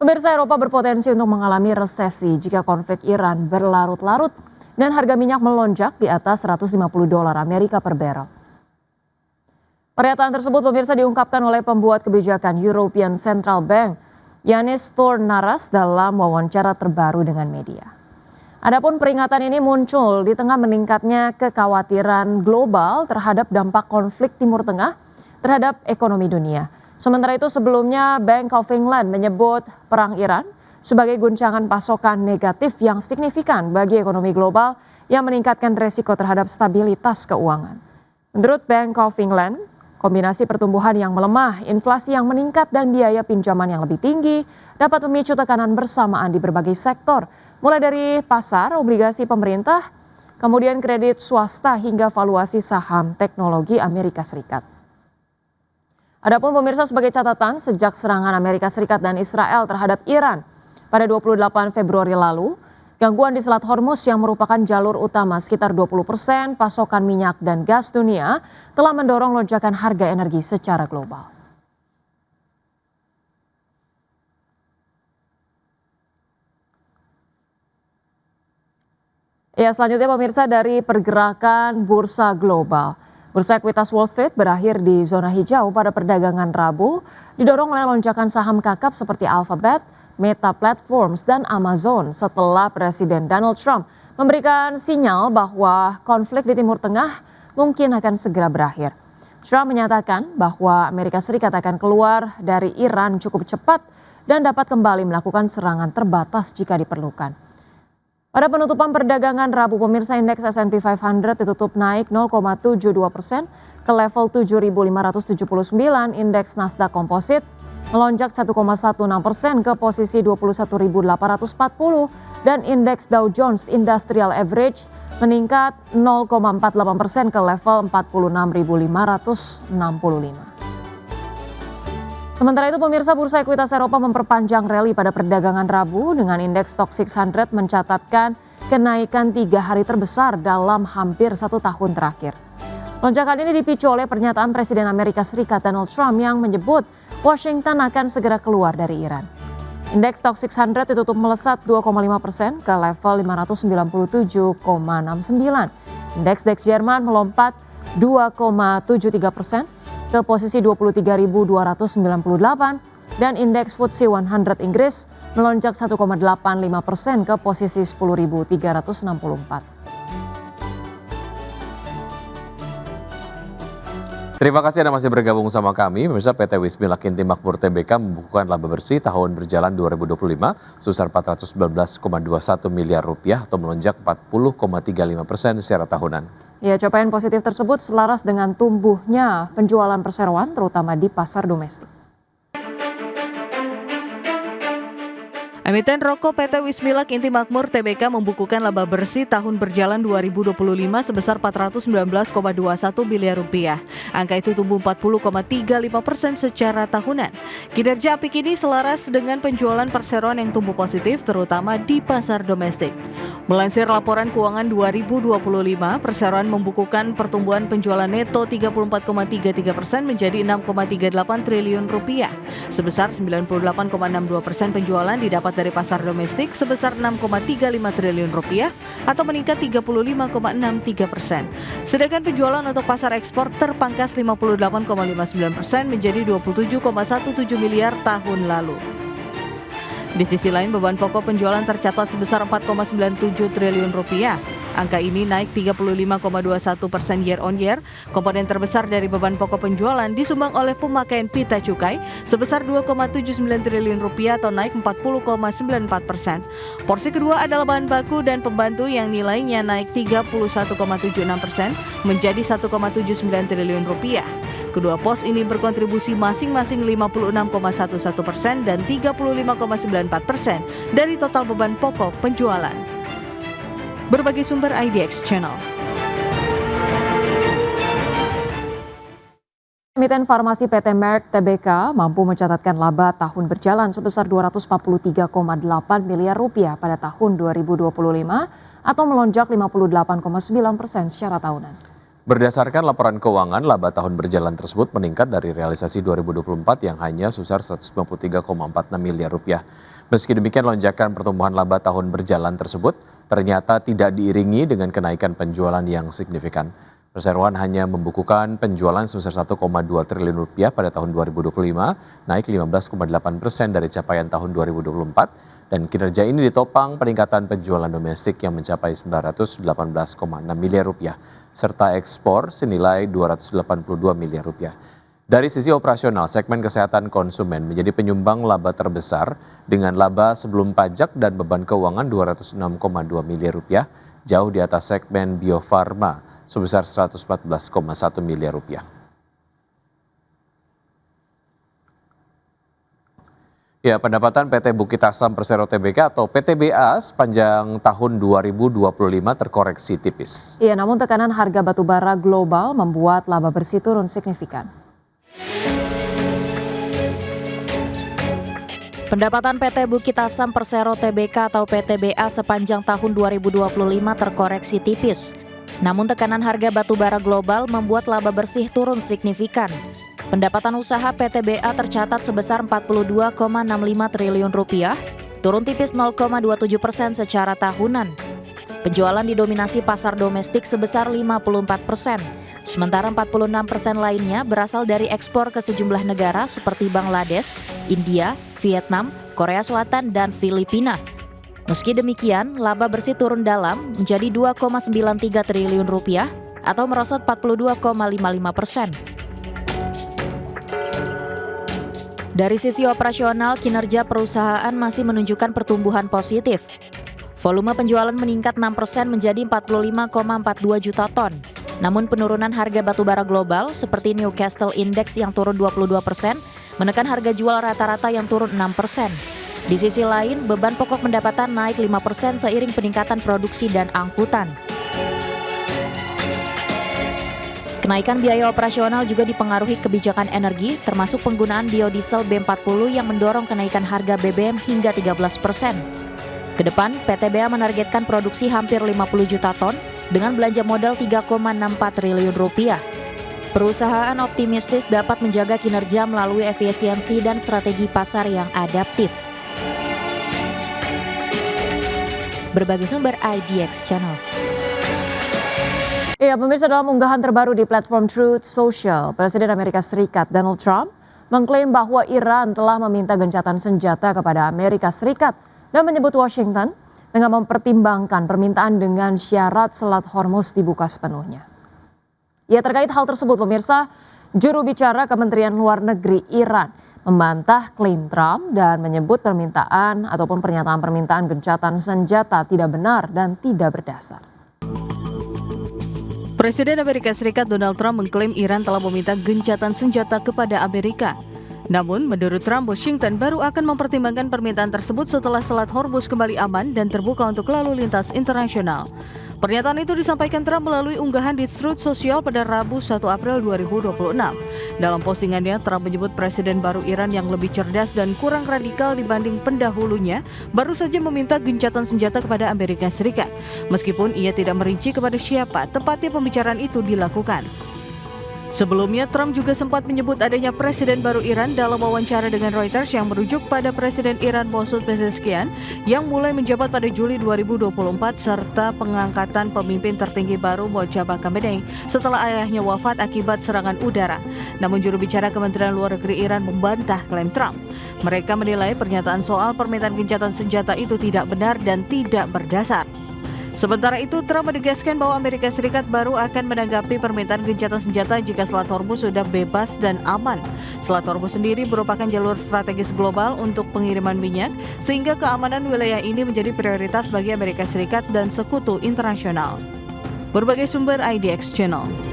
Pemirsa, Eropa berpotensi untuk mengalami resesi jika konflik Iran berlarut-larut dan harga minyak melonjak di atas $150 Amerika per barrel. Pernyataan tersebut pemirsa diungkapkan oleh pembuat kebijakan European Central Bank, Yanis Tournaras dalam wawancara terbaru dengan media. Adapun peringatan ini muncul di tengah meningkatnya kekhawatiran global terhadap dampak konflik Timur Tengah terhadap ekonomi dunia. Sementara itu sebelumnya Bank of England menyebut perang Iran sebagai guncangan pasokan negatif yang signifikan bagi ekonomi global yang meningkatkan resiko terhadap stabilitas keuangan. Menurut Bank of England, kombinasi pertumbuhan yang melemah, inflasi yang meningkat dan biaya pinjaman yang lebih tinggi dapat memicu tekanan bersamaan di berbagai sektor, mulai dari pasar, obligasi pemerintah, kemudian kredit swasta hingga valuasi saham teknologi Amerika Serikat. Adapun pemirsa, sebagai catatan, sejak serangan Amerika Serikat dan Israel terhadap Iran pada 28 Februari lalu, gangguan di Selat Hormuz yang merupakan jalur utama sekitar 20% pasokan minyak dan gas dunia telah mendorong lonjakan harga energi secara global. Ya, selanjutnya pemirsa, dari pergerakan bursa global. Bursa ekuitas Wall Street berakhir di zona hijau pada perdagangan Rabu, didorong oleh lonjakan saham kakap seperti Alphabet, Meta Platforms, dan Amazon setelah Presiden Donald Trump memberikan sinyal bahwa konflik di Timur Tengah mungkin akan segera berakhir. Trump menyatakan bahwa Amerika Serikat akan keluar dari Iran cukup cepat dan dapat kembali melakukan serangan terbatas jika diperlukan. Pada penutupan perdagangan Rabu, pemirsa, indeks S&P 500 ditutup naik 0,72% ke level 7.579, indeks Nasdaq Composite melonjak 1,16% ke posisi 21.840 dan indeks Dow Jones Industrial Average meningkat 0,48% ke level 46.565. Sementara itu pemirsa, bursa ekuitas Eropa memperpanjang rally pada perdagangan Rabu dengan indeks Stoxx 600 mencatatkan kenaikan 3 hari terbesar dalam hampir 1 tahun terakhir. Lonjakan ini dipicu oleh pernyataan Presiden Amerika Serikat Donald Trump yang menyebut Washington akan segera keluar dari Iran. Indeks Stoxx 600 ditutup melesat 2,5% ke level 597,69. Indeks DAX Jerman melompat 2,73% ke posisi 23.298 dan indeks FTSE 100 Inggris melonjak 1,85% ke posisi 10.364. Terima kasih Anda masih bergabung sama kami. Pemirsa, PT Wismilak Inti Makmur Tbk membukukan laba bersih tahun berjalan 2025 sebesar Rp419,21 miliar atau melonjak 40,35% secara tahunan. Ya, capaian positif tersebut selaras dengan tumbuhnya penjualan perseroan terutama di pasar domestik. Emiten rokok PT Wismilak Inti Makmur Tbk membukukan laba bersih tahun berjalan 2025 sebesar Rp419,21 miliar. Angka itu tumbuh 40,35% secara tahunan. Kinerja apik ini selaras dengan penjualan perseroan yang tumbuh positif terutama di pasar domestik. Melansir laporan keuangan 2025, perseroan membukukan pertumbuhan penjualan neto 34,33% menjadi Rp6,38 triliun. Sebesar 98,62% penjualan didapat dari pasar domestik sebesar Rp6,35 triliun atau meningkat 35,63%. Sedangkan penjualan untuk pasar ekspor terpangkas 58,59% menjadi Rp27,17 miliar tahun lalu. Di sisi lain, beban pokok penjualan tercatat sebesar Rp4,97 triliun. Angka ini naik 35,21% year on year. Komponen terbesar dari beban pokok penjualan disumbang oleh pemakaian pita cukai sebesar Rp2,79 triliun atau naik 40,94%. Porsi kedua adalah bahan baku dan pembantu yang nilainya naik 31,76% menjadi Rp1,79 triliun. Kedua pos ini berkontribusi masing-masing 56,11% dan 35,94% dari total beban pokok penjualan. Berbagai sumber IDX Channel. Emiten farmasi PT Merck Tbk mampu mencatatkan laba tahun berjalan sebesar Rp243,8 miliar pada tahun 2025 atau melonjak 58,9% secara tahunan. Berdasarkan laporan keuangan, laba tahun berjalan tersebut meningkat dari realisasi 2024 yang hanya sebesar 153,46 miliar rupiah. Meski demikian, lonjakan pertumbuhan laba tahun berjalan tersebut ternyata tidak diiringi dengan kenaikan penjualan yang signifikan. Perseroan hanya membukukan penjualan sebesar 1,2 triliun rupiah pada tahun 2025, naik 15,8% dari capaian tahun 2024, dan kinerja ini ditopang peningkatan penjualan domestik yang mencapai 918,6 miliar rupiah, serta ekspor senilai 282 miliar rupiah. Dari sisi operasional, segmen kesehatan konsumen menjadi penyumbang laba terbesar dengan laba sebelum pajak dan beban keuangan 206,2 miliar rupiah, jauh di atas segmen biofarma sebesar 114,1 miliar rupiah. Ya, pendapatan PT Bukit Asam Persero Tbk atau PTBA sepanjang tahun 2025 terkoreksi tipis. Iya, namun tekanan harga batubara global membuat laba bersih turun signifikan. Pendapatan PT Bukit Asam Persero Tbk atau PTBA sepanjang tahun 2025 terkoreksi tipis. Namun tekanan harga batubara global membuat laba bersih turun signifikan. Pendapatan usaha PTBA tercatat sebesar 42,65 triliun rupiah, turun tipis 0,27% secara tahunan. Penjualan didominasi pasar domestik sebesar 54%, sementara 46% lainnya berasal dari ekspor ke sejumlah negara seperti Bangladesh, India, Vietnam, Korea Selatan, dan Filipina. Meski demikian, laba bersih turun dalam menjadi 2,93 triliun rupiah atau merosot 42,55%. Dari sisi operasional, kinerja perusahaan masih menunjukkan pertumbuhan positif. Volume penjualan meningkat 6% menjadi 45,42 juta ton. Namun penurunan harga batubara global seperti Newcastle Index yang turun 22% menekan harga jual rata-rata yang turun 6%. Di sisi lain, beban pokok pendapatan naik 5% seiring peningkatan produksi dan angkutan. Kenaikan biaya operasional juga dipengaruhi kebijakan energi, termasuk penggunaan biodiesel B40 yang mendorong kenaikan harga BBM hingga 13%. Kedepan, PTBA menargetkan produksi hampir 50 juta ton dengan belanja modal 3,64 triliun rupiah. Perusahaan optimistis dapat menjaga kinerja melalui efisiensi dan strategi pasar yang adaptif. Berbagai sumber IDX Channel. Iya, pemirsa, dalam unggahan terbaru di platform Truth Social, Presiden Amerika Serikat Donald Trump mengklaim bahwa Iran telah meminta gencatan senjata kepada Amerika Serikat dan menyebut Washington tengah mempertimbangkan permintaan dengan syarat Selat Hormuz dibuka sepenuhnya. Ya, terkait hal tersebut, pemirsa, juru bicara Kementerian Luar Negeri Iran membantah klaim Trump dan menyebut permintaan ataupun pernyataan gencatan senjata tidak benar dan tidak berdasar. Presiden Amerika Serikat Donald Trump mengklaim Iran telah meminta gencatan senjata kepada Amerika. Namun, menurut Trump, Washington baru akan mempertimbangkan permintaan tersebut setelah Selat Hormuz kembali aman dan terbuka untuk lalu lintas internasional. Pernyataan itu disampaikan Trump melalui unggahan di Truth Social pada Rabu 1 April 2026. Dalam postingannya, Trump menyebut Presiden baru Iran yang lebih cerdas dan kurang radikal dibanding pendahulunya baru saja meminta gencatan senjata kepada Amerika Serikat. Meskipun ia tidak merinci kepada siapa tepatnya pembicaraan itu dilakukan. Sebelumnya, Trump juga sempat menyebut adanya Presiden baru Iran dalam wawancara dengan Reuters yang merujuk pada Presiden Iran Masoud Pezeshkian yang mulai menjabat pada Juli 2024 serta pengangkatan pemimpin tertinggi baru Mojtaba Khamenei setelah ayahnya wafat akibat serangan udara. Namun juru bicara Kementerian Luar Negeri Iran membantah klaim Trump. Mereka menilai pernyataan soal permintaan gencatan senjata itu tidak benar dan tidak berdasar. Sementara itu, Trump menegaskan bahwa Amerika Serikat baru akan menanggapi permintaan gencatan senjata jika Selat Hormuz sudah bebas dan aman. Selat Hormuz sendiri merupakan jalur strategis global untuk pengiriman minyak, sehingga keamanan wilayah ini menjadi prioritas bagi Amerika Serikat dan sekutu internasional. Berbagai sumber IDX Channel.